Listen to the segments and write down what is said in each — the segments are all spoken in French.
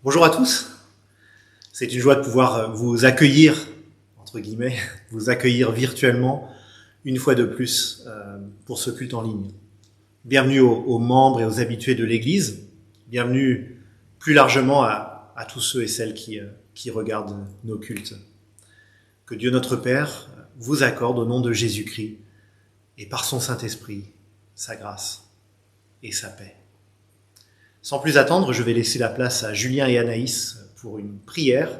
Bonjour à tous, c'est une joie de pouvoir vous accueillir, entre guillemets, vous accueillir virtuellement une fois de plus pour ce culte en ligne. Bienvenue aux membres et aux habitués de l'Église, bienvenue plus largement à tous ceux et celles qui regardent nos cultes. Que Dieu notre Père vous accorde au nom de Jésus-Christ et par son Saint-Esprit sa grâce et sa paix. Sans plus attendre, je vais laisser la place à Julien et Anaïs pour une prière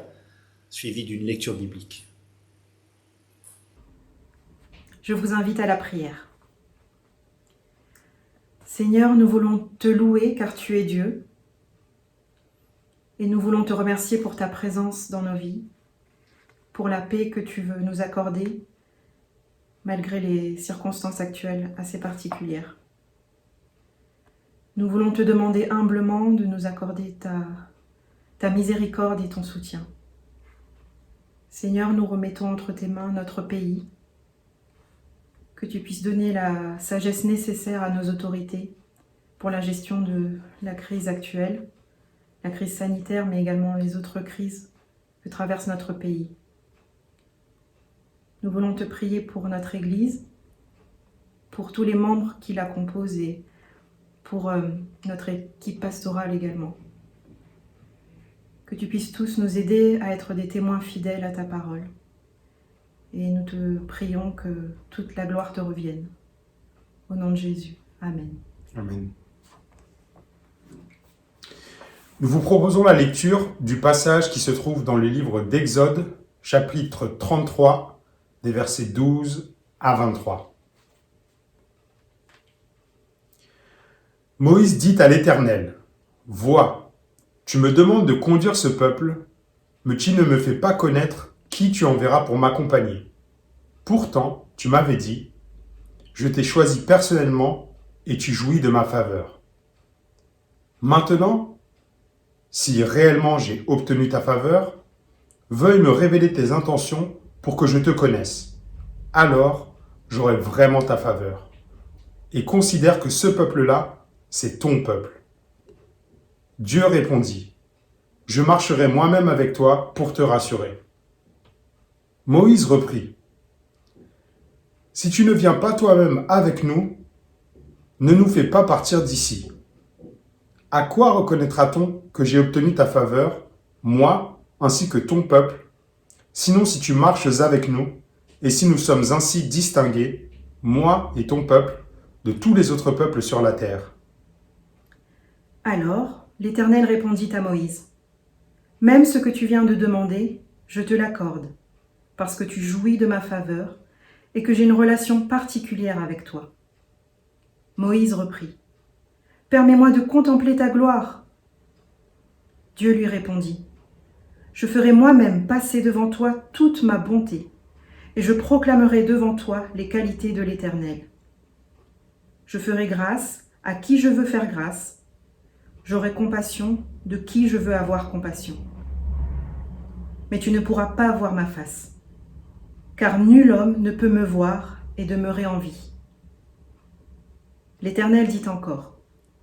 suivie d'une lecture biblique. Je vous invite à la prière. Seigneur, nous voulons te louer car tu es Dieu et nous voulons te remercier pour ta présence dans nos vies, pour la paix que tu veux nous accorder malgré les circonstances actuelles assez particulières. Nous voulons te demander humblement de nous accorder ta miséricorde et ton soutien. Seigneur, nous remettons entre tes mains notre pays, que tu puisses donner la sagesse nécessaire à nos autorités pour la gestion de la crise actuelle, la crise sanitaire, mais également les autres crises que traverse notre pays. Nous voulons te prier pour notre Église, pour tous les membres qui la composent et pour notre équipe pastorale également. Que tu puisses tous nous aider à être des témoins fidèles à ta parole. Et nous te prions que toute la gloire te revienne. Au nom de Jésus. Amen. Amen. Nous vous proposons la lecture du passage qui se trouve dans le livre d'Exode, chapitre 33, des versets 12 à 23. Moïse dit à l'Éternel, « Vois, tu me demandes de conduire ce peuple, mais tu ne me fais pas connaître qui tu enverras pour m'accompagner. Pourtant, tu m'avais dit, je t'ai choisi personnellement et tu jouis de ma faveur. Maintenant, si réellement j'ai obtenu ta faveur, veuille me révéler tes intentions pour que je te connaisse. Alors, j'aurai vraiment ta faveur. Et considère que ce peuple-là, c'est ton peuple. » Dieu répondit, « Je marcherai moi-même avec toi pour te rassurer. » Moïse reprit, « Si tu ne viens pas toi-même avec nous, ne nous fais pas partir d'ici. À quoi reconnaîtra-t-on que j'ai obtenu ta faveur, moi ainsi que ton peuple, sinon si tu marches avec nous, et si nous sommes ainsi distingués, moi et ton peuple, de tous les autres peuples sur la terre. » Alors l'Éternel répondit à Moïse, « Même ce que tu viens de demander, je te l'accorde, parce que tu jouis de ma faveur et que j'ai une relation particulière avec toi. » Moïse reprit, « Permets-moi de contempler ta gloire. » Dieu lui répondit, « Je ferai moi-même passer devant toi toute ma bonté, et je proclamerai devant toi les qualités de l'Éternel. Je ferai grâce à qui je veux faire grâce, j'aurai compassion de qui je veux avoir compassion. Mais tu ne pourras pas voir ma face, car nul homme ne peut me voir et demeurer en vie. » L'Éternel dit encore,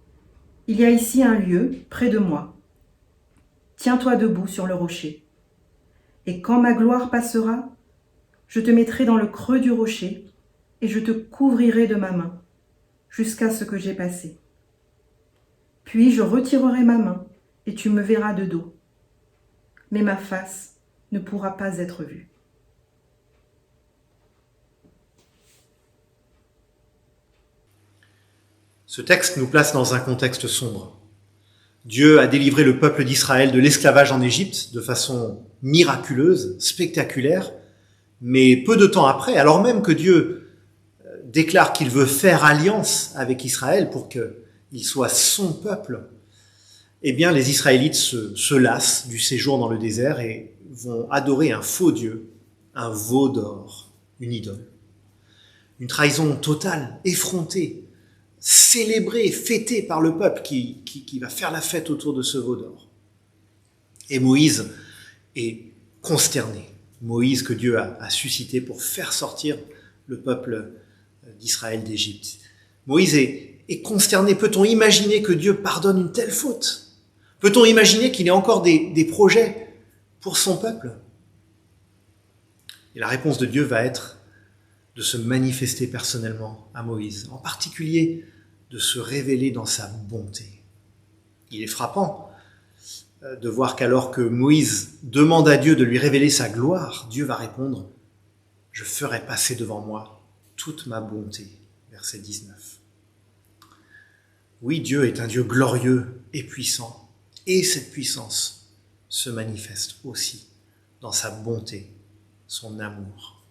« Il y a ici un lieu, près de moi. Tiens-toi debout sur le rocher. Et quand ma gloire passera, je te mettrai dans le creux du rocher et je te couvrirai de ma main, jusqu'à ce que j'aie passé. Puis je retirerai ma main et tu me verras de dos. Mais ma face ne pourra pas être vue. » Ce texte nous place dans un contexte sombre. Dieu a délivré le peuple d'Israël de l'esclavage en Égypte de façon miraculeuse, spectaculaire, mais peu de temps après, alors même que Dieu déclare qu'il veut faire alliance avec Israël pour qu'il soit son peuple, eh bien les Israélites se lassent du séjour dans le désert et vont adorer un faux Dieu, un veau d'or, une idole. Une trahison totale, effrontée, célébrée, fêtée par le peuple qui va faire la fête autour de ce veau d'or. Et Moïse est consterné. Moïse que Dieu a suscité pour faire sortir le peuple d'Israël d'Égypte. Moïse est consterné. Peut-on imaginer que Dieu pardonne une telle faute ? Peut-on imaginer qu'il ait encore des projets pour son peuple? Et la réponse de Dieu va être de se manifester personnellement à Moïse, en particulier de se révéler dans sa bonté. Il est frappant de voir qu'alors que Moïse demande à Dieu de lui révéler sa gloire, Dieu va répondre « Je ferai passer devant moi toute ma bonté ». Verset 19. Oui, Dieu est un Dieu glorieux et puissant, et cette puissance se manifeste aussi dans sa bonté, son amour.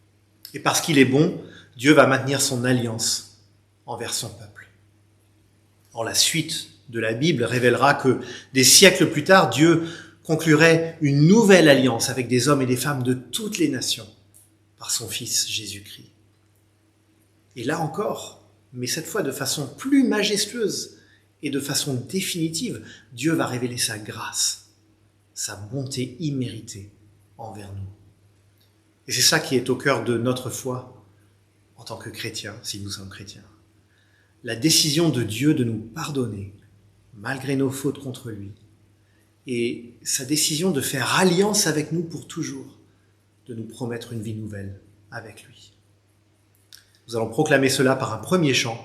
Et parce qu'il est bon, Dieu va maintenir son alliance envers son peuple. Or, la suite de la Bible révélera que des siècles plus tard, Dieu conclurait une nouvelle alliance avec des hommes et des femmes de toutes les nations par son Fils Jésus-Christ. Et là encore, mais cette fois de façon plus majestueuse et de façon définitive, Dieu va révéler sa grâce, sa bonté imméritée envers nous. Et c'est ça qui est au cœur de notre foi en tant que chrétiens, si nous sommes chrétiens. La décision de Dieu de nous pardonner malgré nos fautes contre lui et sa décision de faire alliance avec nous pour toujours, de nous promettre une vie nouvelle avec lui. Nous allons proclamer cela par un premier chant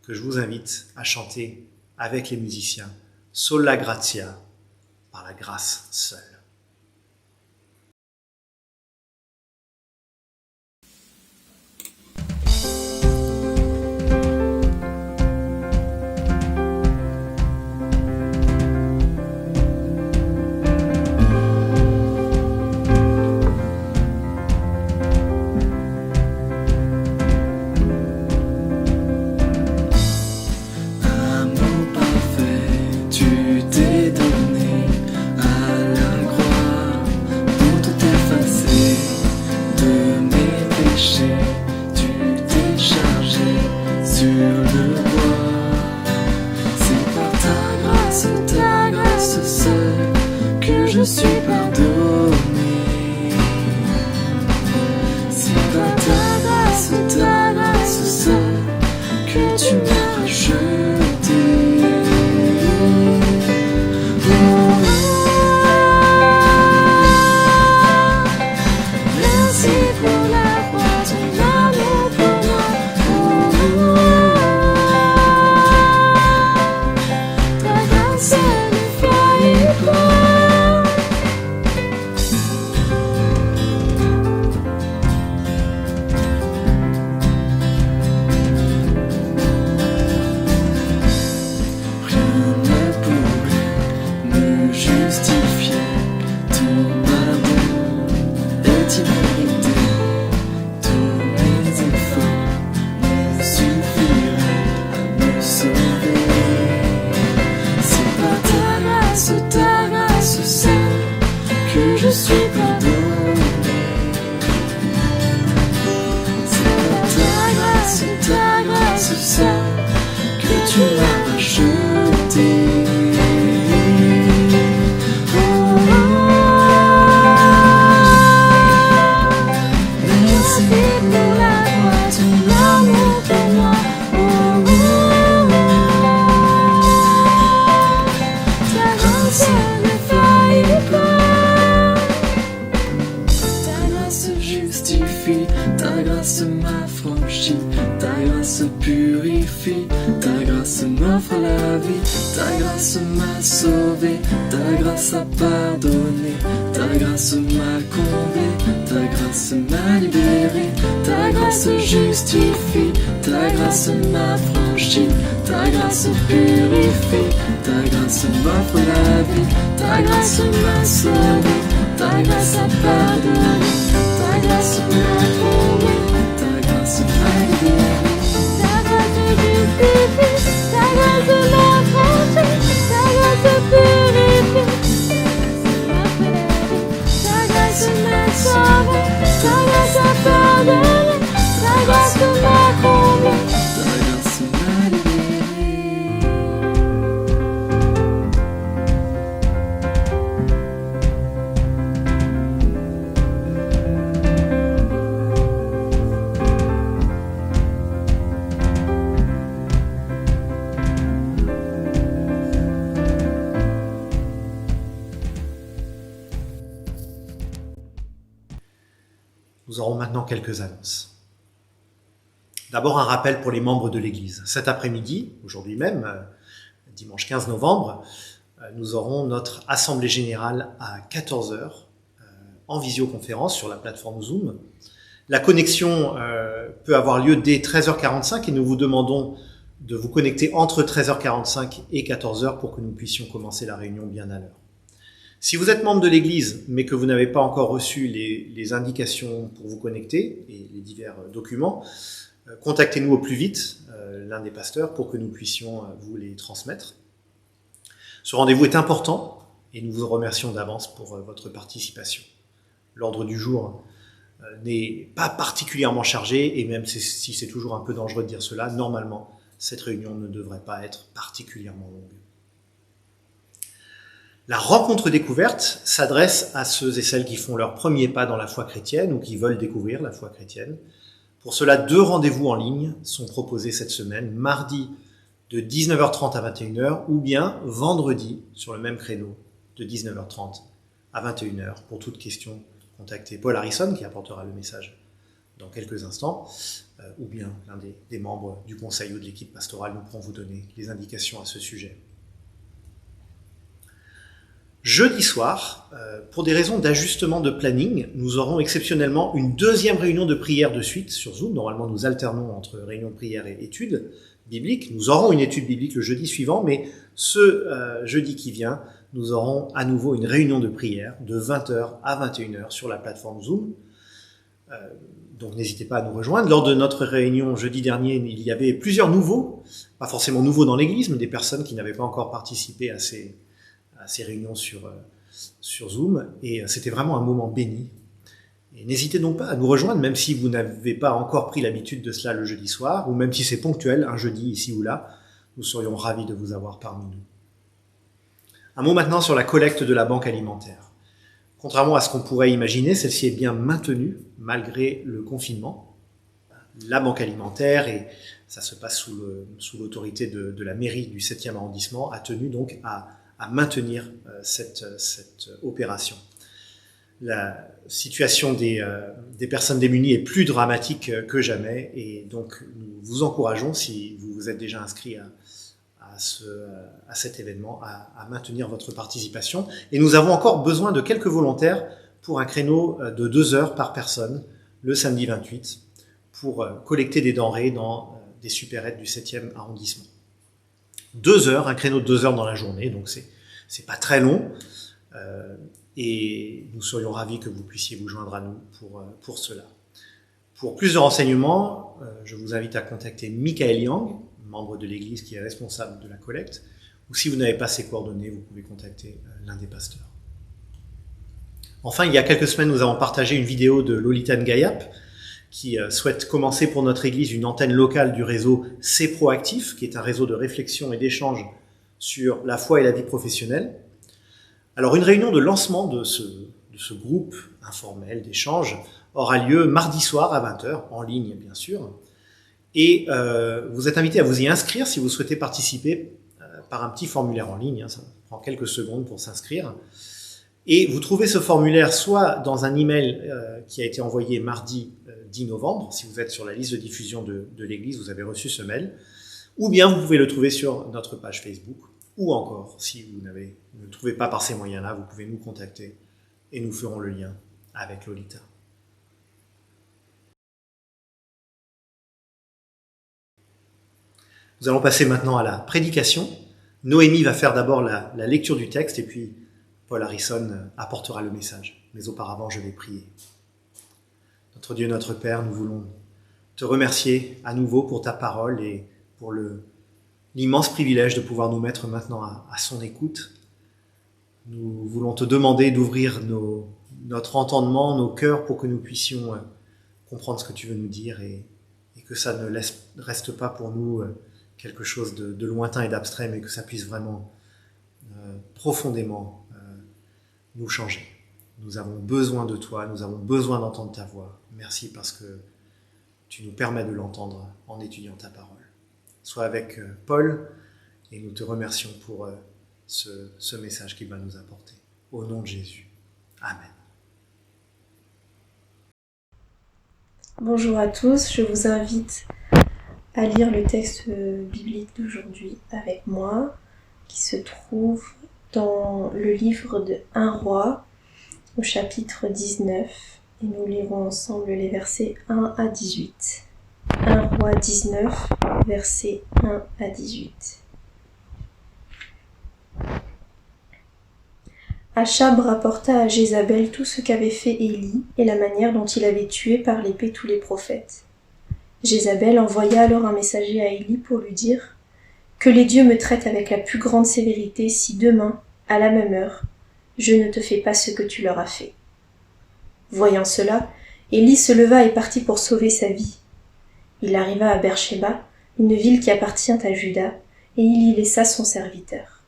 que je vous invite à chanter avec les musiciens. Sola gratia, par la grâce seule. Je suis pardonné. C'est par ta grâce seule que tu m'as racheté. Merci pour la croix, ton amour pour moi. Ta grâce ne faillit pas. Ta grâce m'affranchit, ta grâce purifie, ta grâce m'offre la vie, ta grâce m'a sauvé, ta grâce a pardonné, ta grâce m'a comblé, ta grâce m'a libéré, ta grâce justifie, ta grâce m'affranchit, ta grâce purifie, ta grâce m'offre la vie, ta grâce m'a sauvé, ta grâce a pardonné, ta grâce m'a comblé, ta grâce m'a libéré, ta grâce justifie, ta grâce m'affranchit, ta grâce purifie, ta grâce m'a sauvé, ta grâce a pardonné, ta grâce m'a comblé, ta grâce m'a libéré. nous aurons maintenant quelques annonces. D'abord, un rappel pour les membres de l'Église. Cet après-midi, aujourd'hui même, dimanche 15 novembre, nous aurons notre Assemblée Générale à 14 h en visioconférence sur la plateforme Zoom. La connexion peut avoir lieu dès 13h45 et nous vous demandons de vous connecter entre 13h45 et 14h pour que nous puissions commencer la réunion bien à l'heure. Si vous êtes membre de l'Église, mais que vous n'avez pas encore reçu les indications pour vous connecter et les divers documents, contactez-nous au plus vite, l'un des pasteurs, pour que nous puissions vous les transmettre. Ce rendez-vous est important et nous vous remercions d'avance pour votre participation. L'ordre du jour n'est pas particulièrement chargé et même si c'est toujours un peu dangereux de dire cela, normalement, cette réunion ne devrait pas être particulièrement longue. La rencontre découverte s'adresse à ceux et celles qui font leur premier pas dans la foi chrétienne ou qui veulent découvrir la foi chrétienne. Pour cela, 2 rendez-vous en ligne sont proposés cette semaine, mardi de 19h30 à 21h ou bien vendredi sur le même créneau de 19h30 à 21h. Pour toute question, contactez Paul Harrison qui apportera le message dans quelques instants ou bien l'un des membres du conseil ou de l'équipe pastorale. Nous pourrons vous donner les indications à ce sujet. Jeudi soir, pour des raisons d'ajustement de planning, nous aurons exceptionnellement une 2e réunion de prière de suite sur Zoom. Normalement, nous alternons entre réunion de prière et études bibliques. Nous aurons une étude biblique le jeudi suivant, mais ce jeudi qui vient, nous aurons à nouveau une réunion de prière de 20h à 21h sur la plateforme Zoom. Donc n'hésitez pas à nous rejoindre. Lors de notre réunion jeudi dernier, il y avait plusieurs nouveaux, pas forcément nouveaux dans l'Église, mais des personnes qui n'avaient pas encore participé à ces réunions sur Zoom, et c'était vraiment un moment béni. Et n'hésitez donc pas à nous rejoindre, même si vous n'avez pas encore pris l'habitude de cela le jeudi soir, ou même si c'est ponctuel, un jeudi ici ou là, nous serions ravis de vous avoir parmi nous. Un mot maintenant sur la collecte de la banque alimentaire. Contrairement à ce qu'on pourrait imaginer, celle-ci est bien maintenue malgré le confinement. La banque alimentaire, et ça se passe sous l'autorité de la mairie du 7e arrondissement, a tenu donc à maintenir cette opération. La situation des personnes démunies est plus dramatique que jamais et donc nous vous encourageons, si vous vous êtes déjà inscrit à cet événement, à maintenir votre participation. Et nous avons encore besoin de quelques volontaires pour un créneau de 2 heures par personne le samedi 28 pour collecter des denrées dans des supérettes du 7e arrondissement. 2 heures, un créneau de 2 heures dans la journée, donc c'est pas très long, et nous serions ravis que vous puissiez vous joindre à nous pour cela. Pour plus de renseignements, je vous invite à contacter Michael Yang, membre de l'Église qui est responsable de la collecte, ou si vous n'avez pas ses coordonnées, vous pouvez contacter l'un des pasteurs. Enfin, il y a quelques semaines, nous avons partagé une vidéo de Lolita Ngayap, qui souhaite commencer pour notre Église une antenne locale du réseau C'est Proactif, qui est un réseau de réflexion et d'échange sur la foi et la vie professionnelle. Alors, une réunion de lancement de ce groupe informel d'échange aura lieu mardi soir à 20h, en ligne bien sûr, et vous êtes invité à vous y inscrire si vous souhaitez participer par un petit formulaire en ligne, ça prend quelques secondes pour s'inscrire. Et vous trouvez ce formulaire soit dans un email qui a été envoyé mardi 10 novembre, si vous êtes sur la liste de diffusion de l'Église, vous avez reçu ce mail, ou bien vous pouvez le trouver sur notre page Facebook, ou encore, si vous ne le trouvez pas par ces moyens-là, vous pouvez nous contacter et nous ferons le lien avec Lolita. Nous allons passer maintenant à la prédication. Noémie va faire d'abord la lecture du texte et puis Paul Harrison apportera le message. Mais auparavant, je vais prier. Notre Dieu, notre Père, nous voulons te remercier à nouveau pour ta parole et pour l'immense privilège de pouvoir nous mettre maintenant à son écoute. Nous voulons te demander d'ouvrir notre entendement, nos cœurs pour que nous puissions comprendre ce que tu veux nous dire et que ça ne reste pas pour nous quelque chose de lointain et d'abstrait, mais que ça puisse vraiment profondément nous changer. Nous avons besoin de toi, nous avons besoin d'entendre ta voix. Merci parce que tu nous permets de l'entendre en étudiant ta parole. Sois avec Paul et nous te remercions pour ce message qu'il va nous apporter. Au nom de Jésus. Amen. Bonjour à tous, je vous invite à lire le texte biblique d'aujourd'hui avec moi, qui se trouve dans le livre de 1 Roi, au chapitre 19, et nous lirons ensemble les versets 1 à 18. 1 Roi 19, versets 1 à 18. Achab rapporta à Jézabel tout ce qu'avait fait Élie et la manière dont il avait tué par l'épée tous les prophètes. Jézabel envoya alors un messager à Élie pour lui dire « Que les dieux me traitent avec la plus grande sévérité si demain, à la même heure, je ne te fais pas ce que tu leur as fait. » Voyant cela, Élie se leva et partit pour sauver sa vie. Il arriva à Beersheba, une ville qui appartient à Juda, et il y laissa son serviteur.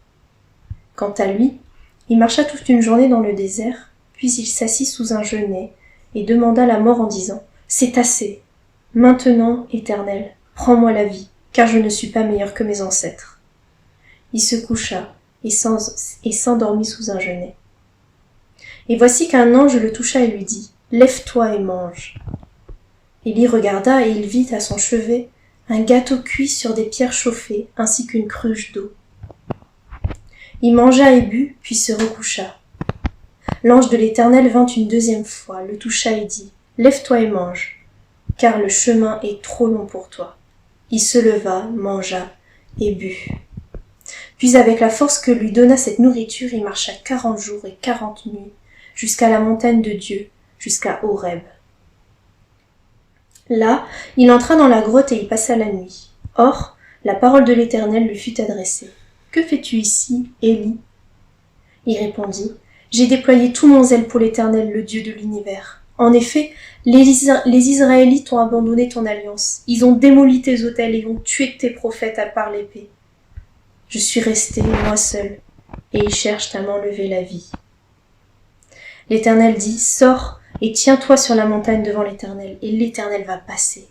Quant à lui, il marcha toute une journée dans le désert, puis il s'assit sous un genêt et demanda la mort en disant « C'est assez. Maintenant, Éternel, prends-moi la vie, car je ne suis pas meilleur que mes ancêtres. » Il se coucha et s'endormit sous un genêt. Et voici qu'un ange le toucha et lui dit « Lève-toi et mange. » Élie regarda et il vit à son chevet un gâteau cuit sur des pierres chauffées ainsi qu'une cruche d'eau. Il mangea et but, puis se recoucha. L'ange de l'Éternel vint une deuxième fois, le toucha et dit « Lève-toi et mange, car le chemin est trop long pour toi. » Il se leva, mangea et but. Puis avec la force que lui donna cette nourriture, il marcha 40 jours et 40 nuits, jusqu'à la montagne de Dieu, jusqu'à Horeb. Là, il entra dans la grotte et y passa la nuit. Or, la parole de l'Éternel lui fut adressée. « Que fais-tu ici, Élie » Il répondit, « J'ai déployé tout mon zèle pour l'Éternel, le Dieu de l'univers. En effet, les Israélites ont abandonné ton alliance. Ils ont démoli tes autels et ont tué tes prophètes à part l'épée. Je suis resté, moi seul, et ils cherchent à m'enlever la vie. » L'Éternel dit, « Sors et tiens-toi sur la montagne devant l'Éternel, et l'Éternel va passer. »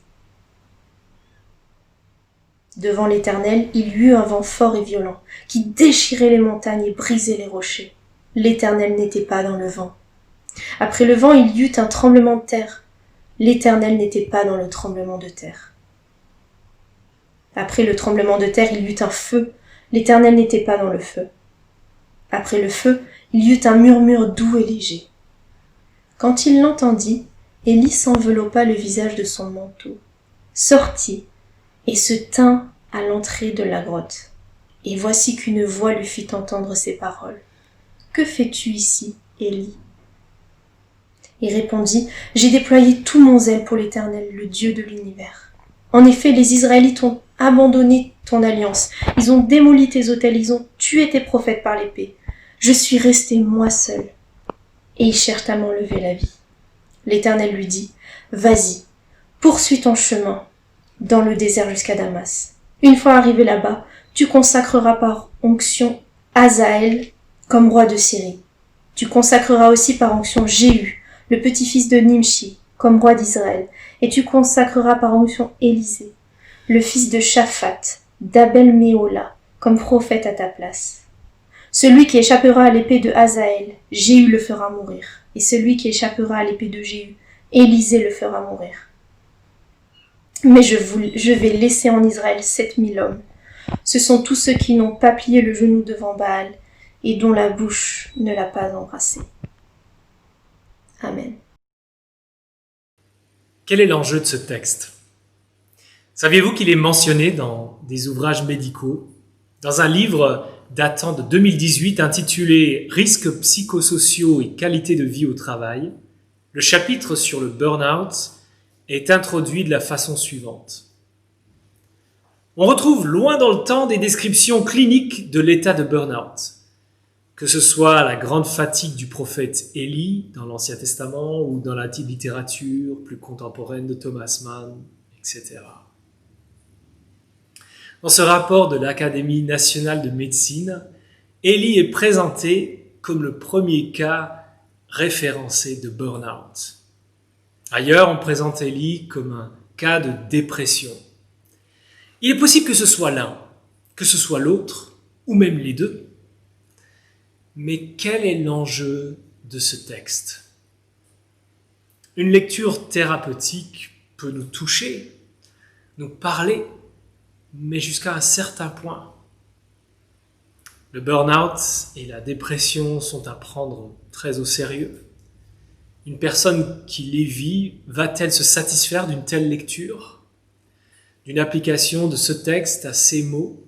Devant l'Éternel, il y eut un vent fort et violent, qui déchirait les montagnes et brisait les rochers. L'Éternel n'était pas dans le vent. Après le vent, il y eut un tremblement de terre. L'Éternel n'était pas dans le tremblement de terre. Après le tremblement de terre, il y eut un feu. L'Éternel n'était pas dans le feu. Après le feu, il y eut un murmure doux et léger. Quand il l'entendit, Élie s'enveloppa le visage de son manteau, sortit et se tint à l'entrée de la grotte. Et voici qu'une voix lui fit entendre ces paroles. « Que fais-tu ici, Élie » Il répondit, « J'ai déployé tout mon zèle pour l'Éternel, le Dieu de l'univers. En effet, les Israélites ont abandonné ton alliance, ils ont démoli tes autels, ils ont tué tes prophètes par l'épée. Je suis resté moi seul, et ils cherchent à m'enlever la vie. » L'Éternel lui dit, « Vas-y, poursuis ton chemin dans le désert jusqu'à Damas. Une fois arrivé là-bas, tu consacreras par onction Hazaël comme roi de Syrie. Tu consacreras aussi par onction Jéhu, le petit-fils de Nimshi, comme roi d'Israël, et tu consacreras par onction Élisée, le fils de Shaphat, d'Abel-Méhola, comme prophète à ta place. Celui qui échappera à l'épée de Hazaël, Jéhu le fera mourir, et celui qui échappera à l'épée de Jéhu, Élisée le fera mourir. Mais je vais laisser en Israël 7000 hommes. Ce sont tous ceux qui n'ont pas plié le genou devant Baal et dont la bouche ne l'a pas embrassé. » Amen. Quel est l'enjeu de ce texte ? Saviez-vous qu'il est mentionné dans des ouvrages médicaux, dans un livre datant de 2018 intitulé « Risques psychosociaux et qualité de vie au travail », le chapitre sur le burn-out est introduit de la façon suivante. On retrouve loin dans le temps des descriptions cliniques de l'état de burn-out, que ce soit la grande fatigue du prophète Élie dans l'Ancien Testament ou dans la littérature plus contemporaine de Thomas Mann, etc. Dans ce rapport de l'Académie nationale de médecine, Élie est présenté comme le premier cas référencé de burn-out. Ailleurs, on présente Élie comme un cas de dépression. Il est possible que ce soit l'un, que ce soit l'autre, ou même les deux. Mais quel est l'enjeu de ce texte ? Une lecture thérapeutique peut nous toucher, nous parler, mais jusqu'à un certain point. Le burn-out et la dépression sont à prendre très au sérieux. Une personne qui les vit va-t-elle se satisfaire d'une telle lecture, d'une application de ce texte à ces mots?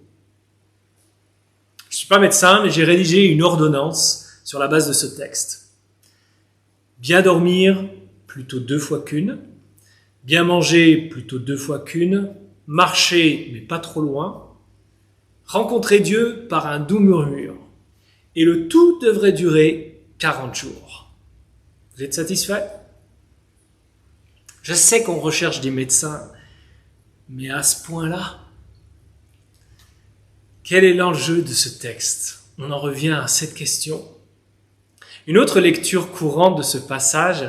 Je ne suis pas médecin, mais j'ai rédigé une ordonnance sur la base de ce texte. Bien dormir, plutôt 2 fois qu'une. Bien manger, plutôt 2 fois qu'une. Marcher, mais pas trop loin. Rencontrer Dieu par un doux murmure. Et le tout devrait durer 40 jours. Vous êtes satisfait? Je sais qu'on recherche des médecins, mais à ce point-là, quel est l'enjeu de ce texte? On en revient à cette question. Une autre lecture courante de ce passage,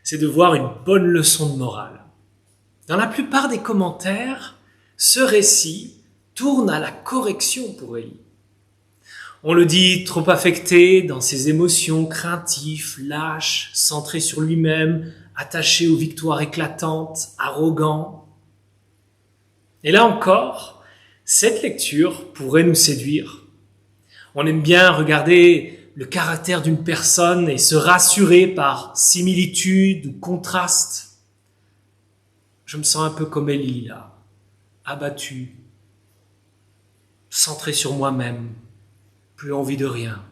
c'est de voir une bonne leçon de morale. Dans la plupart des commentaires, ce récit tourne à la correction pour Élie. On le dit trop affecté dans ses émotions, craintif, lâche, centré sur lui-même, attaché aux victoires éclatantes, arrogant. Et là encore, cette lecture pourrait nous séduire. On aime bien regarder le caractère d'une personne et se rassurer par similitude ou contraste. Je me sens un peu comme Élie là, abattu, centré sur moi-même, plus envie de rien.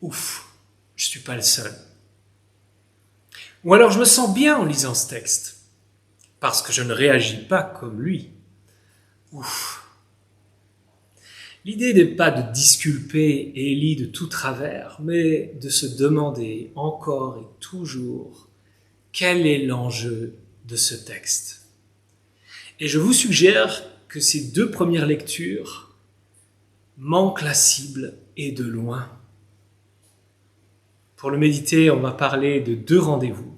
Ouf, je suis pas le seul. Ou alors je me sens bien en lisant ce texte, parce que je ne réagis pas comme lui. Ouf. L'idée n'est pas de disculper Élie de tout travers, mais de se demander encore et toujours quel est l'enjeu de ce texte. Et je vous suggère que ces 2 premières lectures manquent la cible et de loin. Pour le méditer, on va parler de 2 rendez-vous.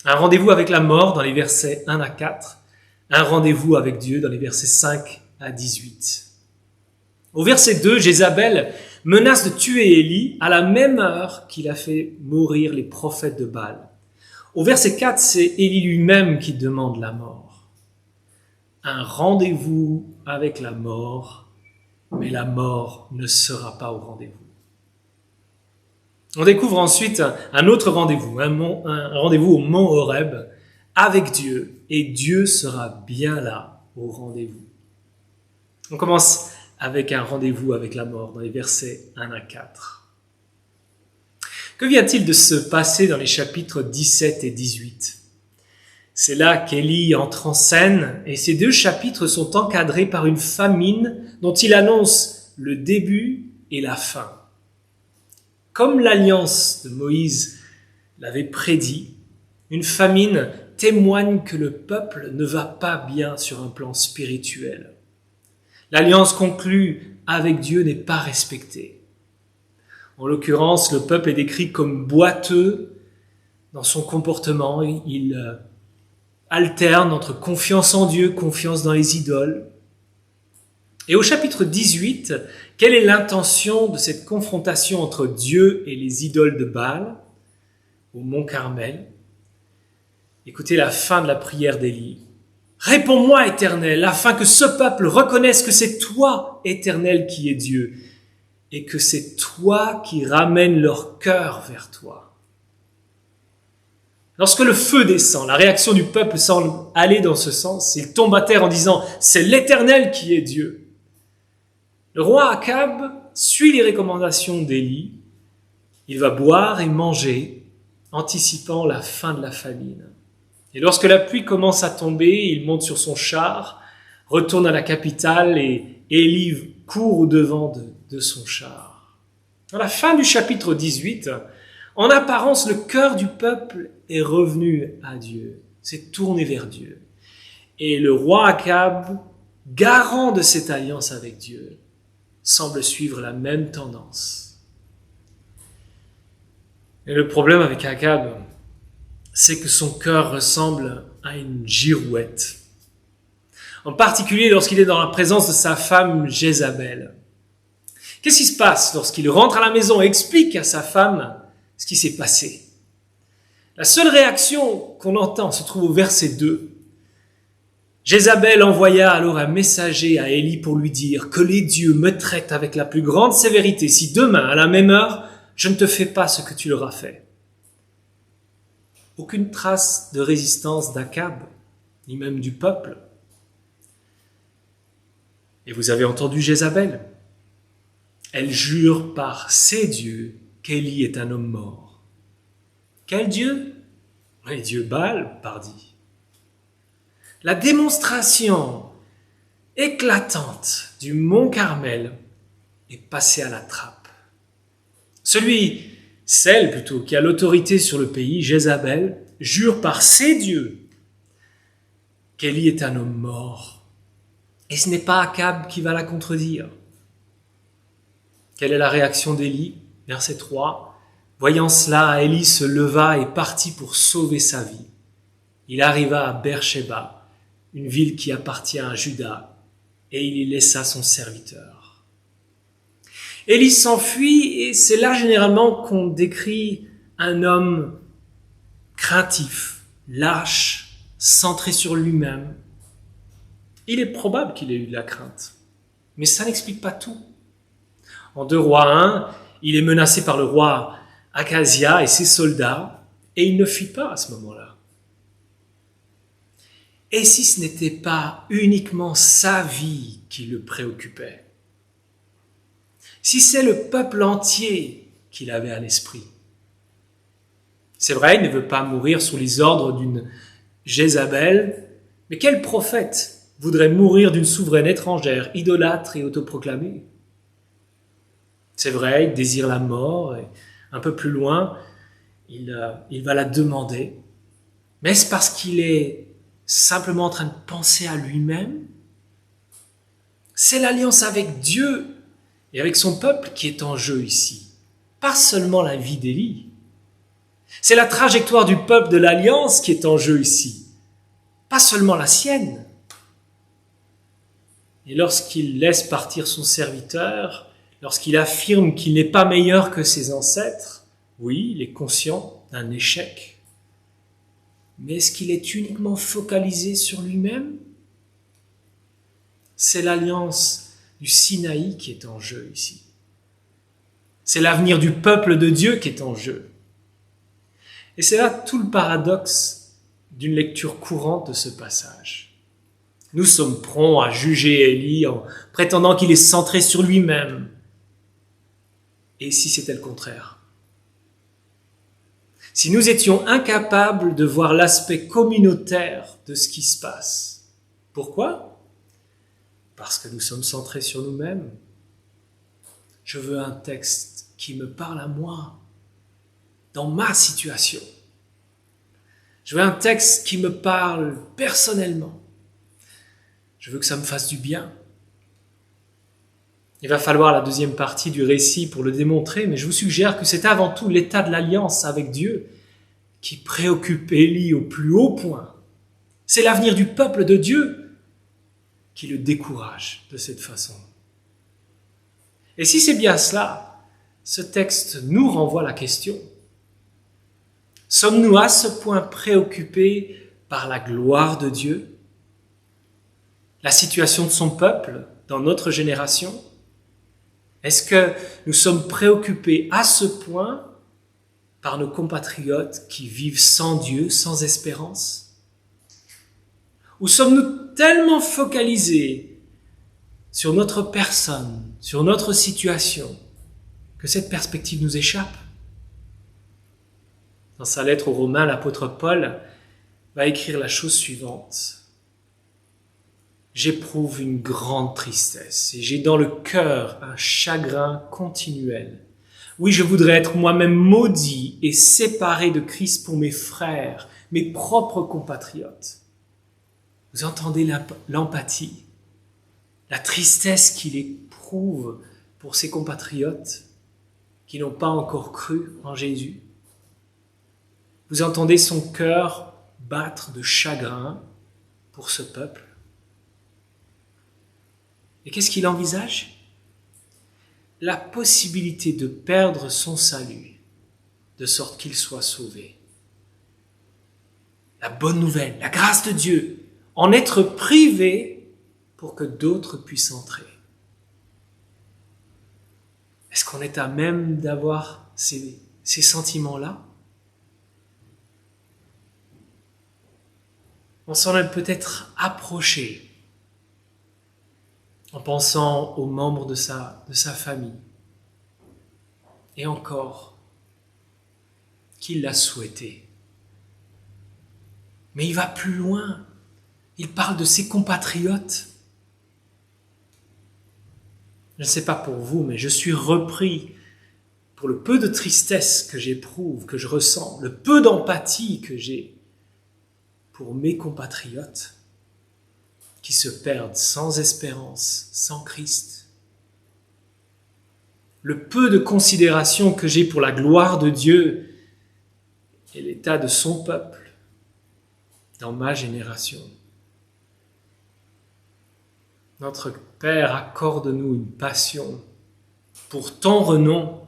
Un rendez-vous avec la mort dans les versets 1 à 4, un rendez-vous avec Dieu dans les versets 5 à 18. Au verset 2, Jézabel menace de tuer Élie à la même heure qu'il a fait mourir les prophètes de Baal. Au verset 4, c'est Élie lui-même qui demande la mort. Un rendez-vous avec la mort, mais la mort ne sera pas au rendez-vous. On découvre ensuite un autre rendez-vous, un rendez-vous au mont Horeb avec Dieu, et Dieu sera bien là au rendez-vous. On commence avec un rendez-vous avec la mort dans les versets 1 à 4. Que vient-il de se passer dans les chapitres 17 et 18? C'est là qu'Élie entre en scène et ces 2 chapitres sont encadrés par une famine dont il annonce le début et la fin. Comme l'alliance de Moïse l'avait prédit, une famine témoigne que le peuple ne va pas bien sur un plan spirituel. L'alliance conclue avec Dieu n'est pas respectée. En l'occurrence, le peuple est décrit comme boiteux dans son comportement. Il alterne entre confiance en Dieu, confiance dans les idoles. Et au chapitre 18, quelle est l'intention de cette confrontation entre Dieu et les idoles de Baal au mont Carmel? Écoutez la fin de la prière d'Élie. Réponds-moi, Éternel, afin que ce peuple reconnaisse que c'est toi, Éternel, qui es Dieu, et que c'est toi qui ramènes leur cœur vers toi. Lorsque le feu descend, la réaction du peuple semble aller dans ce sens. Il tombe à terre en disant « C'est l'Éternel qui est Dieu ». Le roi Akab suit les recommandations d'Élie. Il va boire et manger, anticipant la fin de la famine. Et lorsque la pluie commence à tomber, il monte sur son char, retourne à la capitale et Élie court au-devant de son char. À la fin du chapitre 18, en apparence, le cœur du peuple est revenu à Dieu, s'est tourné vers Dieu. Et le roi Akab, garant de cette alliance avec Dieu, semble suivre la même tendance. Et le problème avec Akab, c'est que son cœur ressemble à une girouette. En particulier lorsqu'il est dans la présence de sa femme Jézabel. Qu'est-ce qui se passe lorsqu'il rentre à la maison et explique à sa femme ce qui s'est passé? La seule réaction qu'on entend se trouve au verset 2. Jézabel envoya alors un messager à Élie pour lui dire « Que les dieux me traitent avec la plus grande sévérité si demain, à la même heure, je ne te fais pas ce que tu leur as fait. » Aucune trace de résistance d'Akab, ni même du peuple. Et vous avez entendu Jézabel. Elle jure par ses dieux qu'Élie est un homme mort. Quel Dieu? Les dieux Baal, pardi. La démonstration éclatante du mont Carmel est passée à la trappe. Celle plutôt, qui a l'autorité sur le pays, Jézabel, jure par ses dieux qu'Élie est un homme mort. Et ce n'est pas Akab qui va la contredire. Quelle est la réaction d'Élie? Verset 3. Voyant cela, Élie se leva et partit pour sauver sa vie. Il arriva à Beersheba, une ville qui appartient à Juda, et il y laissa son serviteur. Élie s'enfuit, et c'est là généralement qu'on décrit un homme craintif, lâche, centré sur lui-même. Il est probable qu'il ait eu de la crainte, mais ça n'explique pas tout. En 2 Rois 1, il est menacé par le roi Akazia et ses soldats, et il ne fuit pas à ce moment-là. Et si ce n'était pas uniquement sa vie qui le préoccupait? Si c'est le peuple entier qu'il avait à l'esprit? C'est vrai, il ne veut pas mourir sous les ordres d'une Jézabel, mais quel prophète voudrait mourir d'une souveraine étrangère, idolâtre et autoproclamée? C'est vrai, il désire la mort, et un peu plus loin, il va la demander. Mais est-ce parce qu'il est simplement en train de penser à lui-même? C'est l'alliance avec Dieu et avec son peuple qui est en jeu ici, pas seulement la vie d'Élie. C'est la trajectoire du peuple de l'alliance qui est en jeu ici, pas seulement la sienne. Et lorsqu'il laisse partir son serviteur, lorsqu'il affirme qu'il n'est pas meilleur que ses ancêtres, oui, il est conscient d'un échec. Mais est-ce qu'il est uniquement focalisé sur lui-même? C'est l'alliance du Sinaï qui est en jeu ici. C'est l'avenir du peuple de Dieu qui est en jeu. Et c'est là tout le paradoxe d'une lecture courante de ce passage. Nous sommes prompts à juger Élie en prétendant qu'il est centré sur lui-même. Et si c'était le contraire? Si nous étions incapables de voir l'aspect communautaire de ce qui se passe. Pourquoi? Parce que nous sommes centrés sur nous-mêmes. Je veux un texte qui me parle à moi, dans ma situation. Je veux un texte qui me parle personnellement. Je veux que ça me fasse du bien. Il va falloir la deuxième partie du récit pour le démontrer, mais je vous suggère que c'est avant tout l'état de l'alliance avec Dieu qui préoccupe Élie au plus haut point. C'est l'avenir du peuple de Dieu qui le décourage de cette façon. Et si c'est bien cela, ce texte nous renvoie à la question. Sommes-nous à ce point préoccupés par la gloire de Dieu, la situation de son peuple dans notre génération? Est-ce que nous sommes préoccupés à ce point par nos compatriotes qui vivent sans Dieu, sans espérance? Ou sommes-nous tellement focalisés sur notre personne, sur notre situation, que cette perspective nous échappe? Dans sa lettre aux Romains, l'apôtre Paul va écrire la chose suivante. J'éprouve une grande tristesse et j'ai dans le cœur un chagrin continuel. Oui, je voudrais être moi-même maudit et séparé de Christ pour mes frères, mes propres compatriotes. Vous entendez l'empathie, la tristesse qu'il éprouve pour ses compatriotes qui n'ont pas encore cru en Jésus. Vous entendez son cœur battre de chagrin pour ce peuple. Et qu'est-ce qu'il envisage? La possibilité de perdre son salut, de sorte qu'il soit sauvé. la bonne nouvelle, la grâce de Dieu, en être privé pour que d'autres puissent entrer. Est-ce qu'on est à même d'avoir ces sentiments-là? On s'en est peut-être approché en pensant aux membres de sa famille. Et encore, qu'il l'a souhaité. Mais il va plus loin. Il parle de ses compatriotes. Je ne sais pas pour vous, mais je suis repris pour le peu de tristesse que j'éprouve, que je ressens, le peu d'empathie que j'ai pour mes compatriotes qui se perdent sans espérance, sans Christ. Le peu de considération que j'ai pour la gloire de Dieu et l'état de son peuple dans ma génération. Notre Père, accorde-nous une passion pour ton renom,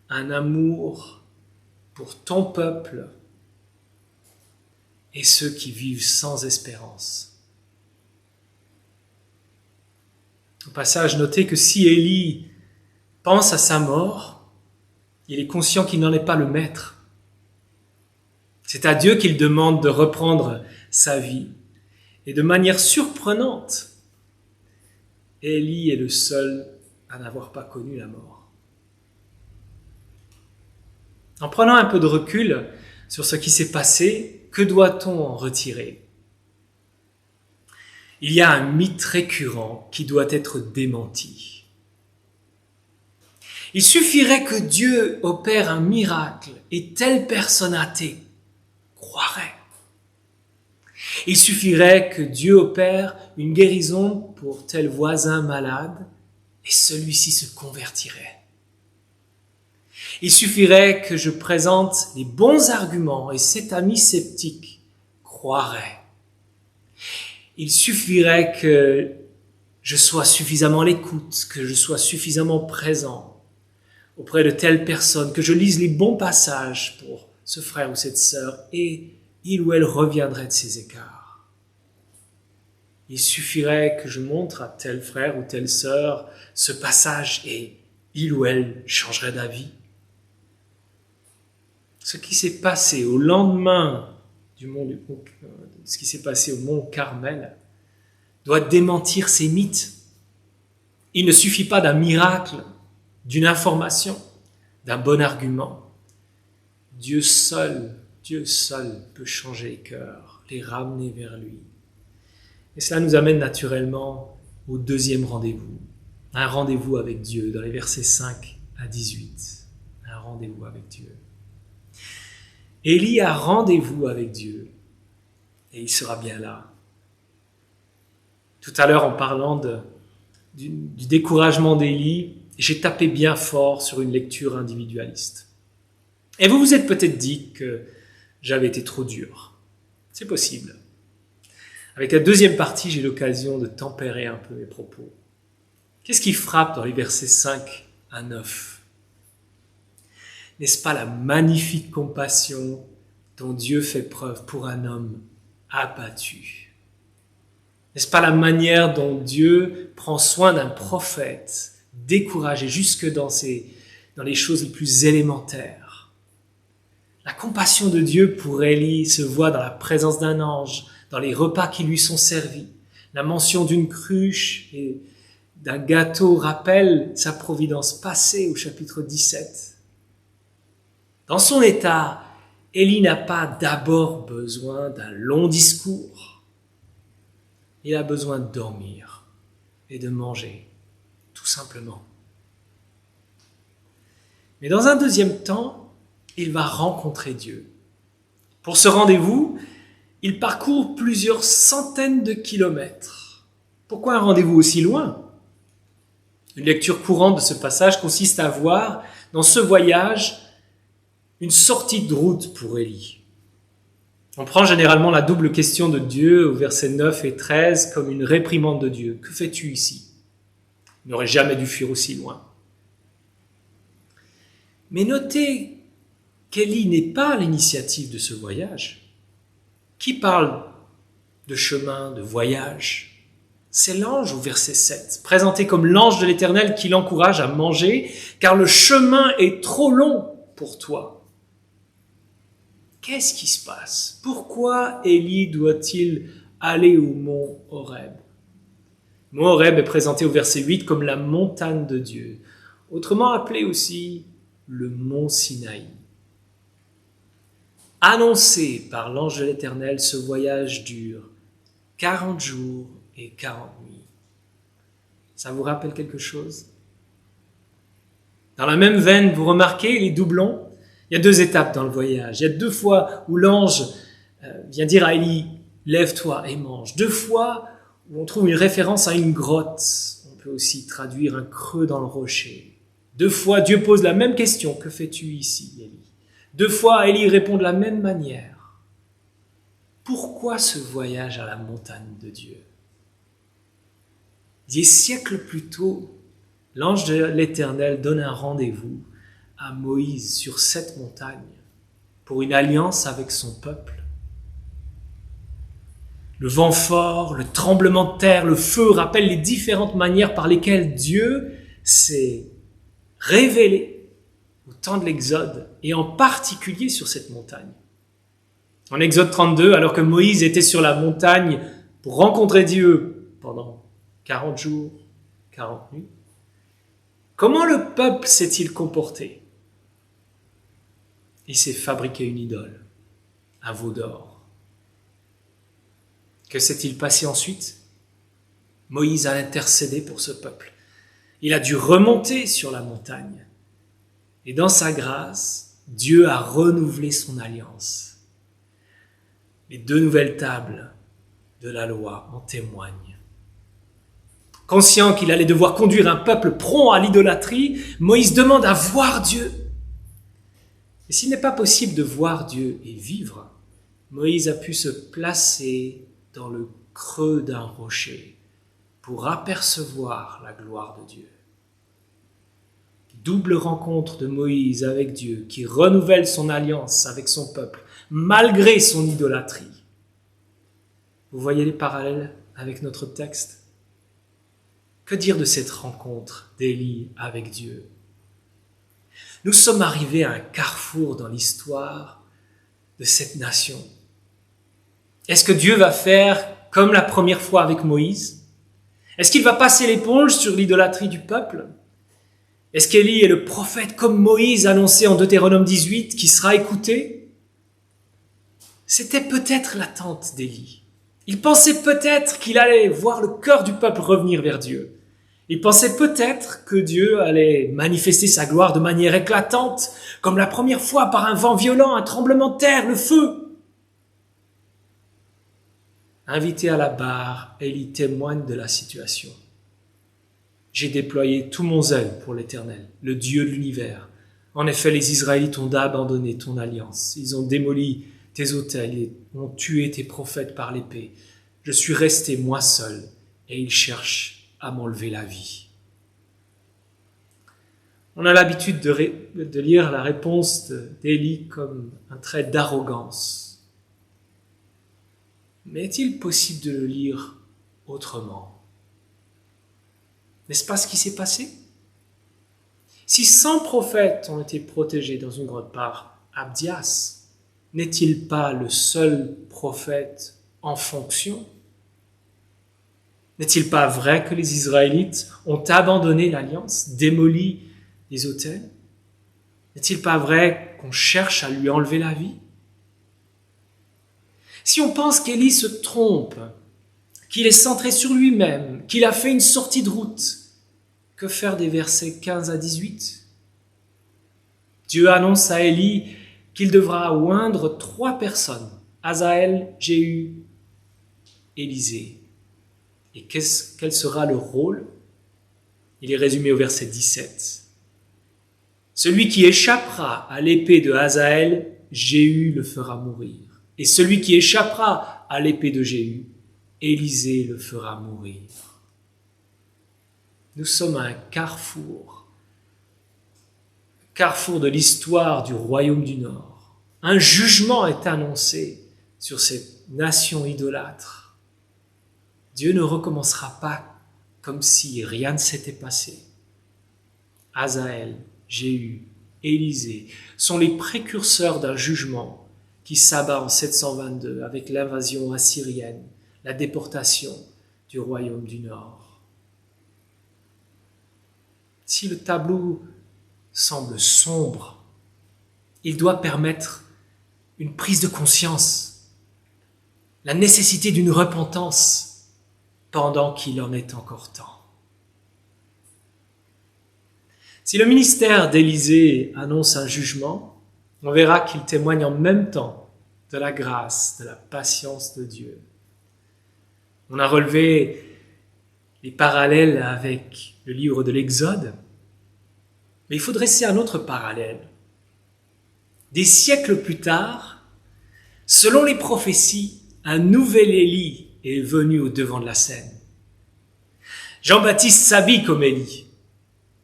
un amour pour ton peuple et ceux qui vivent sans espérance. Au passage, notez que si Élie pense à sa mort, il est conscient qu'il n'en est pas le maître. C'est à Dieu qu'il demande de reprendre sa vie. Et de manière surprenante, Élie est le seul à n'avoir pas connu la mort. En prenant un peu de recul sur ce qui s'est passé, que doit-on en retirer? Il y a un mythe récurrent qui doit être démenti. Il suffirait que Dieu opère un miracle et telle personne athée croirait. Il suffirait que Dieu opère une guérison pour tel voisin malade et celui-ci se convertirait. Il suffirait que je présente les bons arguments et cet ami sceptique croirait. Il suffirait que je sois suffisamment à l'écoute, que je sois suffisamment présent auprès de telle personne, que je lise les bons passages pour ce frère ou cette sœur et il ou elle reviendrait de ses écarts. Il suffirait que je montre à tel frère ou telle sœur ce passage et il ou elle changerait d'avis. Ce qui s'est passé au lendemain ce qui s'est passé au mont Carmel doit démentir ces mythes. Il ne suffit pas d'un miracle, d'une information, d'un bon argument. Dieu seul peut changer les cœurs, les ramener vers lui. Et cela nous amène naturellement au deuxième rendez-vous. Un rendez-vous avec Dieu dans les versets 5 à 18. Un rendez-vous avec Dieu. Élie a rendez-vous avec Dieu et il sera bien là. Tout à l'heure, en parlant du découragement d'Élie, j'ai tapé bien fort sur une lecture individualiste. Et vous vous êtes peut-être dit que j'avais été trop dur. C'est possible. Avec la deuxième partie, j'ai l'occasion de tempérer un peu mes propos. Qu'est-ce qui frappe dans les versets 5 à 9 ? N'est-ce pas la magnifique compassion dont Dieu fait preuve pour un homme abattu? N'est-ce pas la manière dont Dieu prend soin d'un prophète découragé jusque dans les choses les plus élémentaires? La compassion de Dieu pour Élie se voit dans la présence d'un ange, dans les repas qui lui sont servis. La mention d'une cruche et d'un gâteau rappelle sa providence passée au chapitre 17. Dans son état, Élie n'a pas d'abord besoin d'un long discours. Il a besoin de dormir et de manger, tout simplement. Mais dans un deuxième temps, il va rencontrer Dieu. Pour ce rendez-vous, il parcourt plusieurs centaines de kilomètres. Pourquoi un rendez-vous aussi loin? Une lecture courante de ce passage consiste à voir dans ce voyage une sortie de route pour Élie. On prend généralement la double question de Dieu au verset 9 et 13 comme une réprimande de Dieu. Que fais-tu ici? Il n'aurait jamais dû fuir aussi loin. Mais notez qu'Élie n'est pas à l'initiative de ce voyage, Qui parle de chemin, de voyage? C'est l'ange au verset 7, présenté comme l'ange de l'Éternel qui l'encourage à manger, car le chemin est trop long pour toi. Qu'est-ce qui se passe? Pourquoi Élie doit-il aller au mont Horeb? Le mont Horeb est présenté au verset 8 comme la montagne de Dieu, autrement appelé aussi le mont Sinaï. Annoncé par l'ange de l'Éternel, ce voyage dure 40 jours et 40 nuits. Ça vous rappelle quelque chose? Dans la même veine, vous remarquez les doublons? Il y a 2 étapes dans le voyage. Il y a 2 fois où l'ange vient dire à Élie, lève-toi et mange. 2 fois où on trouve une référence à une grotte. On peut aussi traduire un creux dans le rocher. 2 fois, Dieu pose la même question. Que fais-tu ici, Élie? 2 fois, Élie répond de la même manière. Pourquoi ce voyage à la montagne de Dieu? Des siècles plus tôt, l'ange de l'Éternel donne un rendez-vous à Moïse sur cette montagne pour une alliance avec son peuple. Le vent fort, le tremblement de terre, le feu rappellent les différentes manières par lesquelles Dieu s'est révélé au temps de l'Exode et en particulier sur cette montagne. En Exode 32, alors que Moïse était sur la montagne pour rencontrer Dieu pendant 40 jours, 40 nuits, comment le peuple s'est-il comporté? Il s'est fabriqué une idole, un veau d'or. Que s'est-il passé ensuite? Moïse a intercédé pour ce peuple. Il a dû remonter sur la montagne. Et dans sa grâce, Dieu a renouvelé son alliance. Les 2 nouvelles tables de la loi en témoignent. Conscient qu'il allait devoir conduire un peuple prompt à l'idolâtrie, Moïse demande à voir Dieu. Et s'il n'est pas possible de voir Dieu et vivre, Moïse a pu se placer dans le creux d'un rocher pour apercevoir la gloire de Dieu. Double rencontre de Moïse avec Dieu qui renouvelle son alliance avec son peuple malgré son idolâtrie. Vous voyez les parallèles avec notre texte? Que dire de cette rencontre d'Élie avec Dieu? Nous sommes arrivés à un carrefour dans l'histoire de cette nation. Est-ce que Dieu va faire comme la première fois avec Moïse? Est-ce qu'il va passer l'éponge sur l'idolâtrie du peuple? Est-ce qu'Élie est le prophète comme Moïse annoncé en Deutéronome 18 qui sera écouté? C'était peut-être l'attente d'Élie. Il pensait peut-être qu'il allait voir le cœur du peuple revenir vers Dieu. Il pensait peut-être que Dieu allait manifester sa gloire de manière éclatante, comme la première fois par un vent violent, un tremblement de terre, le feu. Invité à la barre, Élie témoigne de la situation. J'ai déployé tout mon zèle pour l'Éternel, le Dieu de l'univers. En effet, les Israélites ont abandonné ton alliance. Ils ont démoli tes autels et ont tué tes prophètes par l'épée. Je suis resté moi seul et ils cherchent à m'enlever la vie. On a l'habitude de lire la réponse d'Élie comme un trait d'arrogance. Mais est-il possible de le lire autrement? N'est-ce pas ce qui s'est passé? Si 100 prophètes ont été protégés dans une grotte par Abdias, n'est-il pas le seul prophète en fonction? N'est-il pas vrai que les Israélites ont abandonné l'alliance, démoli les autels? N'est-il pas vrai qu'on cherche à lui enlever la vie? Si on pense qu'Élie se trompe, qu'il est centré sur lui-même, qu'il a fait une sortie de route, que faire des versets 15 à 18? Dieu annonce à Élie qu'il devra oindre 3 personnes, Hazaël, Jéhu, Élisée. Et quel sera le rôle? Il est résumé au verset 17. Celui qui échappera à l'épée de Hazaël, Jéhu le fera mourir. Et celui qui échappera à l'épée de Jéhu, Élisée le fera mourir. Nous sommes à un carrefour de l'histoire du royaume du Nord. Un jugement est annoncé sur cette nation idolâtre, Dieu ne recommencera pas comme si rien ne s'était passé. Hazaël, Jéhu, Élisée sont les précurseurs d'un jugement qui s'abat en 722 avec l'invasion assyrienne, la déportation du royaume du Nord. Si le tableau semble sombre, il doit permettre une prise de conscience, la nécessité d'une repentance pendant qu'il en est encore temps. Si le ministère d'Élisée annonce un jugement, on verra qu'il témoigne en même temps de la grâce, de la patience de Dieu. On a relevé les parallèles avec le livre de l'Exode, mais il faut dresser un autre parallèle. Des siècles plus tard, selon les prophéties, un nouvel Élie est venu au devant de la scène. Jean-Baptiste s'habille comme Élie.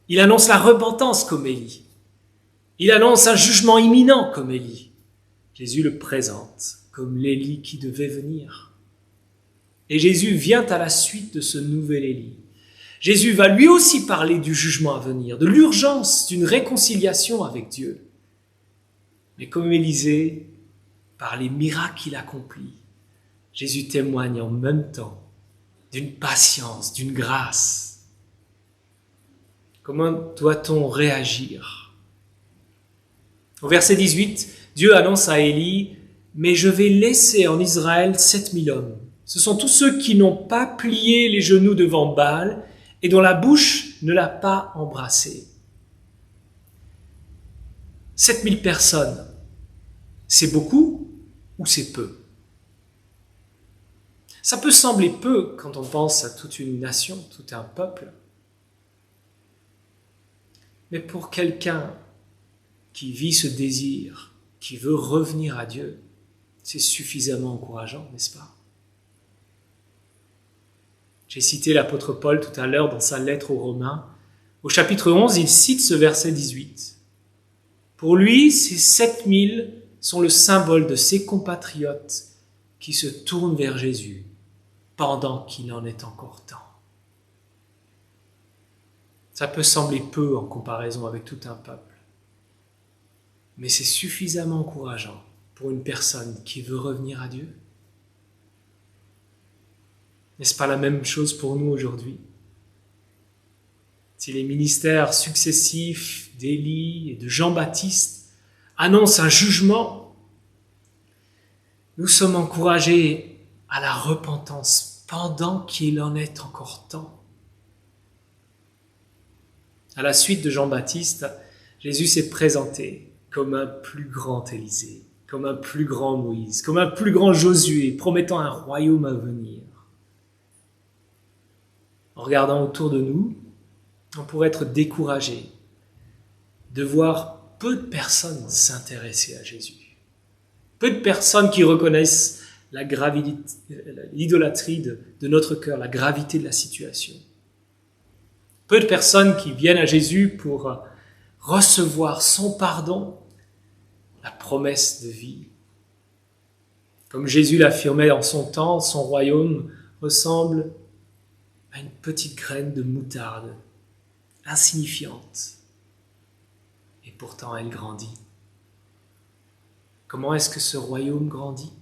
Il annonce la repentance comme Élie. Il annonce un jugement imminent comme Élie. Jésus le présente comme l'Élie qui devait venir. Et Jésus vient à la suite de ce nouvel Élie. Jésus va lui aussi parler du jugement à venir, de l'urgence d'une réconciliation avec Dieu. Mais comme Élisée, par les miracles qu'il accomplit, Jésus témoigne en même temps d'une patience, d'une grâce. Comment doit-on réagir? Au verset 18, Dieu annonce à Élie « Mais je vais laisser en Israël 7000 hommes. Ce sont tous ceux qui n'ont pas plié les genoux devant Baal et dont la bouche ne l'a pas embrassé. » 7000 personnes, c'est beaucoup ou c'est peu? Ça peut sembler peu quand on pense à toute une nation, tout un peuple. Mais pour quelqu'un qui vit ce désir, qui veut revenir à Dieu, c'est suffisamment encourageant, n'est-ce pas? J'ai cité l'apôtre Paul tout à l'heure dans sa lettre aux Romains. Au chapitre 11, il cite ce verset 18. Pour lui, ces 7000 sont le symbole de ses compatriotes qui se tournent vers Jésus pendant qu'il en est encore temps. Ça peut sembler peu en comparaison avec tout un peuple, mais c'est suffisamment encourageant pour une personne qui veut revenir à Dieu. N'est-ce pas la même chose pour nous aujourd'hui? Si les ministères successifs d'Élie et de Jean-Baptiste annoncent un jugement, nous sommes encouragés à la repentance pendant qu'il en est encore temps. À la suite de Jean-Baptiste, Jésus s'est présenté comme un plus grand Élisée, comme un plus grand Moïse, comme un plus grand Josué, promettant un royaume à venir. En regardant autour de nous, on pourrait être découragé de voir peu de personnes s'intéresser à Jésus. Peu de personnes qui reconnaissent l'idolâtrie de notre cœur, la gravité de la situation. Peu de personnes qui viennent à Jésus pour recevoir son pardon, la promesse de vie. Comme Jésus l'affirmait en son temps, son royaume ressemble à une petite graine de moutarde, insignifiante. Et pourtant, elle grandit. Comment est-ce que ce royaume grandit?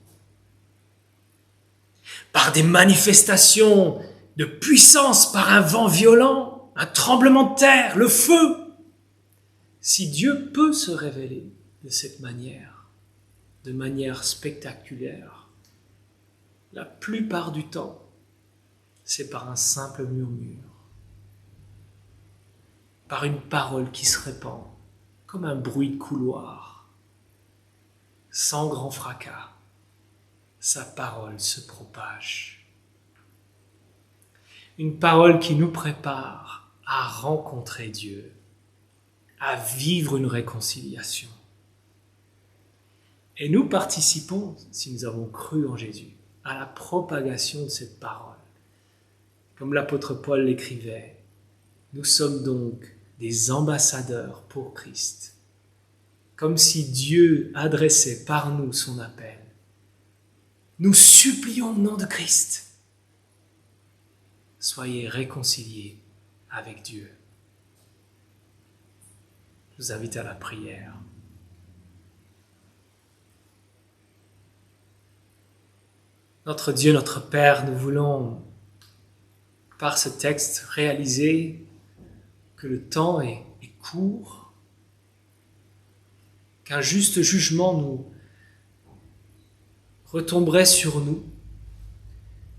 Par des manifestations de puissance, par un vent violent, un tremblement de terre, le feu. Si Dieu peut se révéler de cette manière, de manière spectaculaire, la plupart du temps, c'est par un simple murmure, par une parole qui se répand comme un bruit de couloir. Sans grand fracas, sa parole se propage. Une parole qui nous prépare à rencontrer Dieu, à vivre une réconciliation. Et nous participons, si nous avons cru en Jésus, à la propagation de cette parole. Comme l'apôtre Paul l'écrivait, nous sommes donc des ambassadeurs pour Christ. Comme si Dieu adressait par nous son appel. nous supplions au nom de Christ, soyez réconciliés avec Dieu. Je vous invite à la prière. Notre Dieu, notre Père, nous voulons, par ce texte, réaliser que le temps est court, qu'un juste jugement nous retomberait sur nous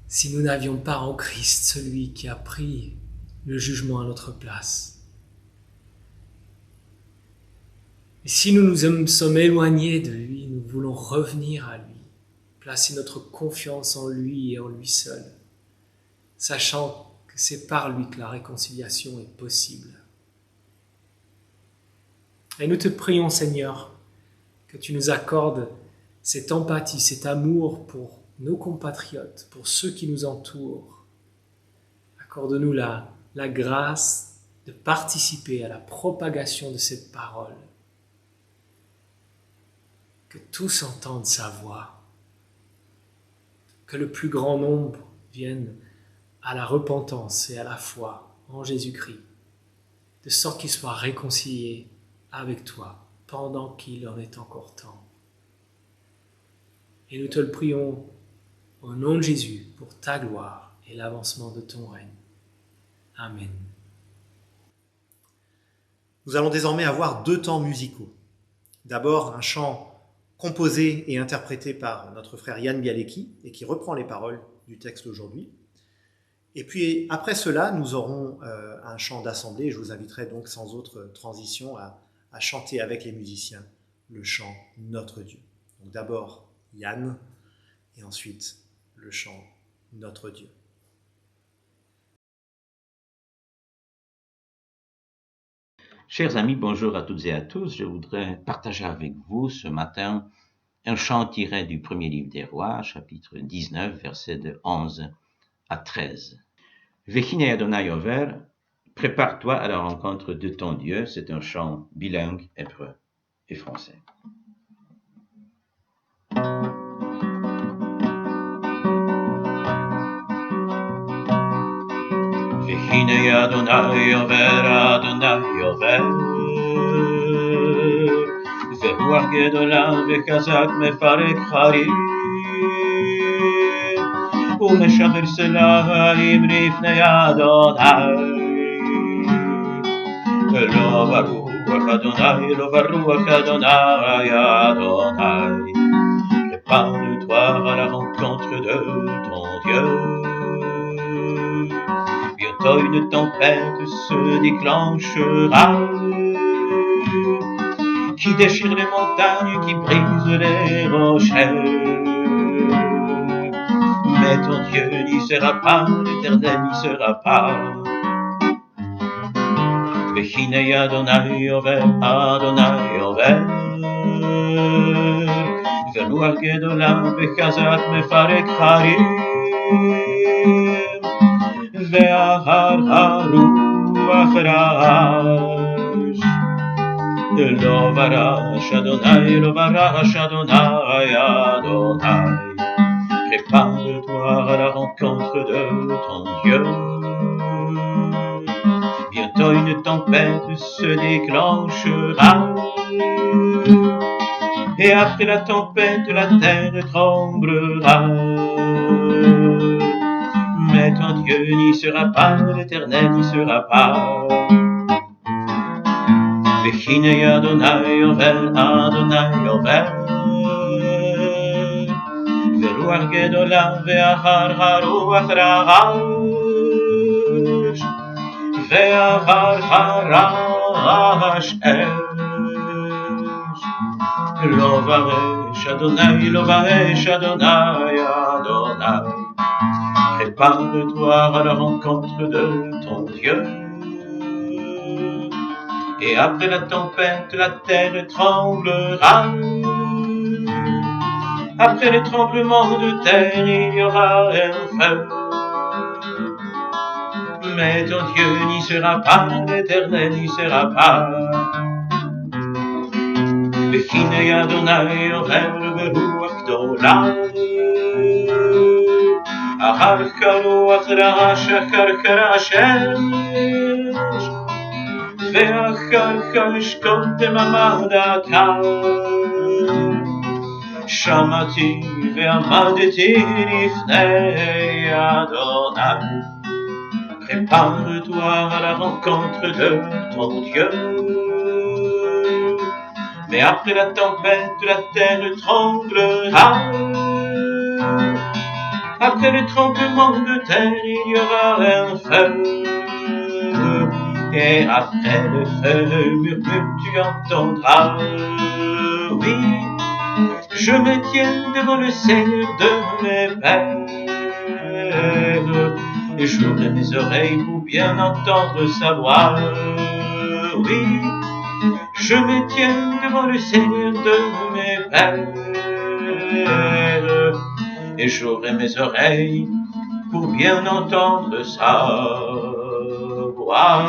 si nous n'avions pas en Christ celui qui a pris le jugement à notre place. Et si nous nous sommes éloignés de lui, nous voulons revenir à lui, placer notre confiance en lui et en lui seul, sachant que c'est par lui que la réconciliation est possible. Et nous te prions, Seigneur, que tu nous accordes cette empathie, cet amour pour nos compatriotes, pour ceux qui nous entourent. Accorde-nous la grâce de participer à la propagation de cette parole. Que tous entendent sa voix. Que le plus grand nombre vienne à la repentance et à la foi en Jésus-Christ, de sorte qu'ils soient réconciliés avec toi pendant qu'il en est encore temps. Et nous te le prions au nom de Jésus pour ta gloire et l'avancement de ton règne. Amen. Nous allons désormais avoir 2 temps musicaux. D'abord, un chant composé et interprété par notre frère Yann Bialecki et qui reprend les paroles du texte aujourd'hui. Et puis après cela, nous aurons un chant d'assemblée. Je vous inviterai donc sans autre transition à chanter avec les musiciens le chant Notre Dieu. Donc d'abord Yann et ensuite le chant Notre Dieu. Chers amis, bonjour à toutes et à tous. Je voudrais partager avec vous ce matin un chant tiré du premier livre des Rois, chapitre 19, versets de 11 à 13. Vechine Adonai Over, prépare-toi à la rencontre de ton Dieu. C'est un chant bilingue, hébreu et français. Vechine Adonai Over, Adonai Over. ורוח גדולה וחזק מפרק חרים ומשחרר סלעים לפני אדוני לא ברוח אדוני, לא ברוח אדוני, אדוני prépare-toi à la rencontre de ton Dieu. Bientôt une tempête se déclenchera qui déchire les montagnes, qui brise les rochers. Mais ton Dieu n'y sera pas, l'Éternel n'y sera pas. Vechine Adonai Over, Adonai Over. ורוח גדולה וחזק מפרק חרים. וההר הרוח רעש. לא ברש אדוני, לא ברש אדוני, אדוני. Prépare-toi à la rencontre de ton Dieu. Bientôt une tempête se déclenchera. Et après la tempête, la terre tremblera. Mais ton Dieu n'y sera pas, l'Éternel n'y sera pas. Vechine Adonai Over, Adonai Over. ורוח גדולה וההר הרוח רעש. וההר הרעש אש. לא באש אדוני, לא באש אדוני, אדוני. Prépare-toi à la rencontre de ton Dieu. Et après la tempête, la terre tremblera. Après les tremblements de terre, il y aura un feu. Mais ton Dieu n'y sera pas, l'Éternel n'y sera pas. Vechine Adonai Over ברוח גדולה אחר כרוח רעש, אחר כרעשש, ואחר כרשקות דממה דקה. שמעתי ועמדתי לפני אדוני. Prépare-toi à la rencontre de ton Dieu. Mais après la tempête, la terre tremblera. Après le tremblement de terre, il y aura un feu. Et après le feu, le murmure tu entendras. Oui, je me tiens devant le Seigneur de mes pères. Et j'ouvre mes oreilles pour bien entendre sa voix. Oui, je me tiens devant le Seigneur de mes pères. Et j'ouvre mes oreilles pour bien entendre sa voix.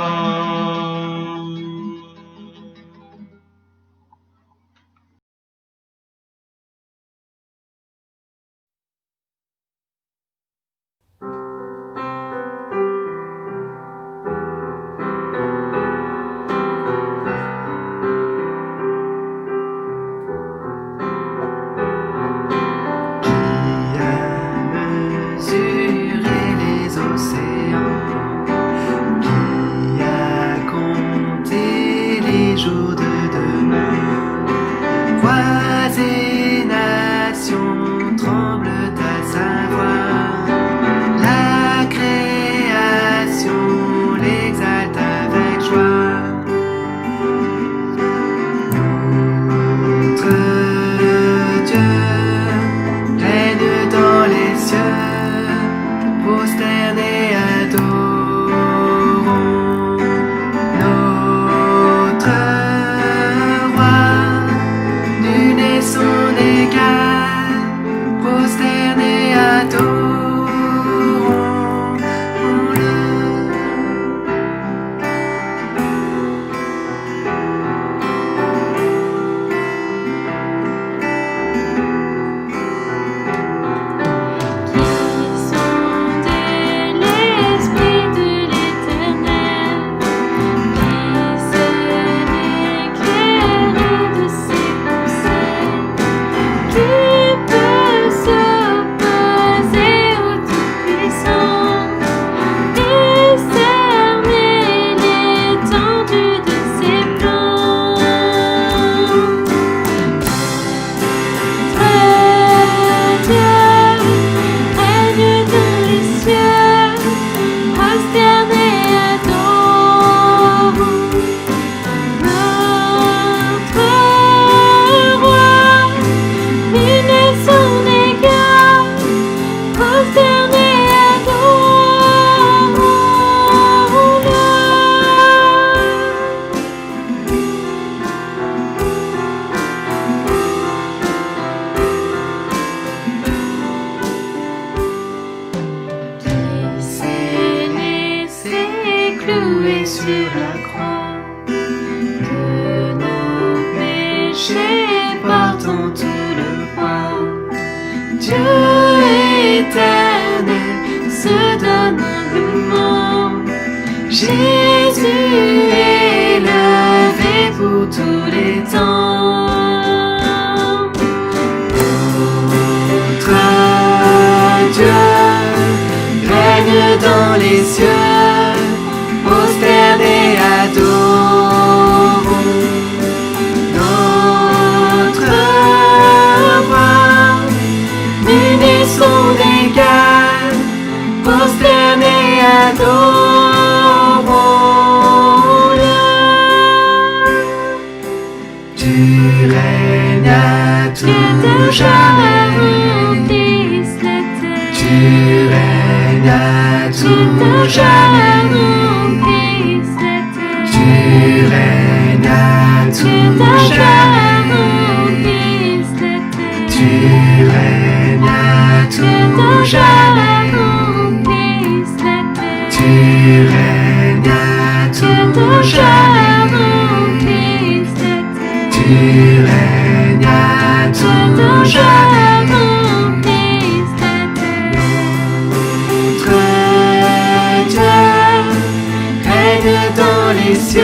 les cieux,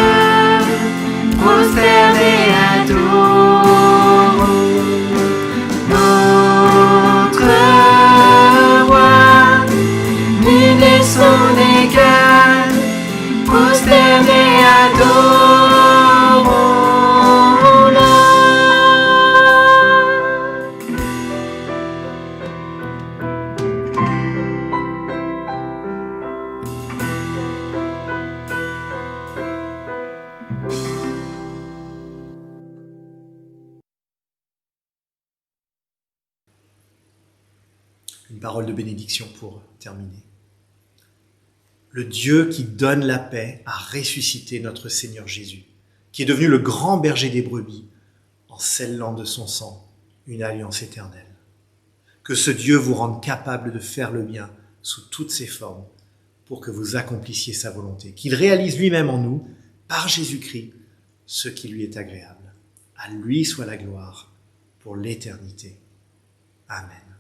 prosternés adorent notre roi, nul n'est son égal, prosternés adorons-le. Une parole de bénédiction pour terminer. Le Dieu qui donne la paix a ressuscité notre Seigneur Jésus, qui est devenu le grand berger des brebis, en scellant de son sang une alliance éternelle. Que ce Dieu vous rende capable de faire le bien sous toutes ses formes, pour que vous accomplissiez sa volonté, qu'il réalise lui-même en nous, par Jésus-Christ, ce qui lui est agréable. À lui soit la gloire pour l'éternité. Amen.